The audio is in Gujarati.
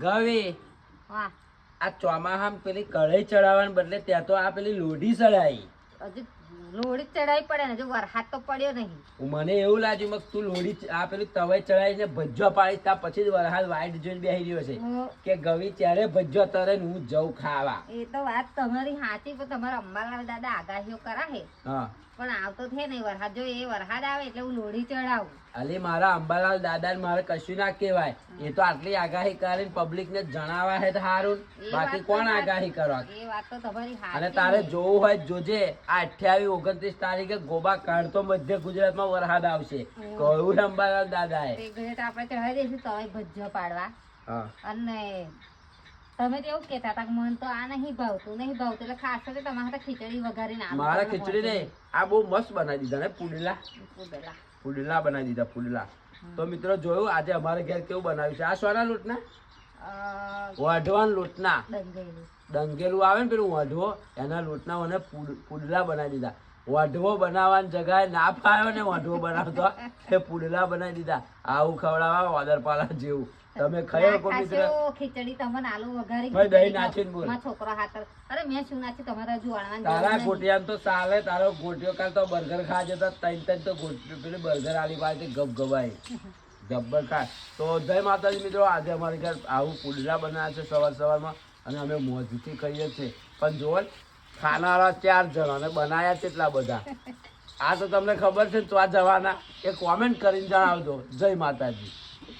ગવી વાહ આ ચોમાહામાં પેલી કઢાઈ ચડાવવાને બદલે ત્યાં તો આ પેલી લોઢી ચડાવી. હજુ લોડી ચડાવી પડે ને, જો વરસાદ તો પડ્યો નહીં. મને એવું લાગ્યું મગ તું લોઢી આ પેલી તવાઈ ચડાવીને ભજ્જો પાડીશ ત્યાં પછી જ વરસાદ વાઈટ જોઈને બેસી રહ્યો છે કે ગવી ત્યારે ભજ્જો તરે ને હું જઉં ખાવા. એ તો વાત તમારી સાચી, પણ તમારા અંબાલાલ દાદા આગાહીઓ કરાહે હા પણ આવતો છે નહીં વરસાદ. જો એ વરસાદ આવે એટલે હું લોડી ચડાવું. અલી મારા અંબાલાલ દાદા ને મારે કશું ના કહેવાય. એ તો આટલી આગાહી કરીને પબ્લિક ને જણાવવા હે સારું, બાકી કોણ આગાહી કરવા. એ વાત તો તમારી સાચી. અને તારે જોવું હોય જોજે આ 28 29 તારીખે ગોબા કાઢતો મધ્ય ગુજરાતમાં વરસાદ આવશે. કહ્યું અંબાલાલ દાદાએ. એ ઘરે તો આપણે ચડાવી દઈશું તવાઈ ભજ્જો પાડવા. હા અને તમે તો એવું કહેતા હતા કે મને તો આ નહીં ભાવતું એટલે ખાસ કરીને તમારા હાથે ખીચડી વઘારીને આલુ મારા ખીચડી ને આ બહુ મસ્ત બનાવી દીધા ને પુડલા પુડલા. પુડલા બનાવી દીધા પુડલા. તો મિત્રો જોયું આજે અમારે ઘેર કેવું બનાવ્યું છે. આ સોના લોટના વાઢવાન લોટના ડંગેલું ડંગેલું આવે ને પેલું વાઢવો એના લોટના મને પુડલા બનાવી દીધા. વાઢવો બનાવવાની જગ્યાએ ના ફાવ્યો ને વાઢવો બનાવતો એ પુડલા બનાવી દીધા. આવું ખવડાવવા વાદરપાલા જેવું. તમે ખાયો કોઈ મિત્ર ખીચડી તમને આલુ વઘારી ભાઈ દહીં નાખીને બોલ. મારા છોકરો હાથ અરે મેં શું નાખ્યું તમારા હજુ વાળવાની તારા જરૂર નહીં. ગોટિયાને તો ચાલે. તારો ગોટિયો કાલ તો બર્ગર ખા જતા ત્રણ તો ગોટિયો પેલી બર્ગર આલી પાસે ગપ ગવાય જબ્બર ખા. તો જય માતાજી મિત્રો, આજે અમારી ઘર આવું પુડલા બનાવ્યા છે સવારમાં અને અમે મોજથી ખાઈએ છીએ. પણ જો ખાનારા 4 જણ અને બનાવ્યા છે એટલા બધા. આ તો તમને ખબર છે તો આ જવાના એ કોમેન્ટ કરીને જણાવજો. જય માતાજી.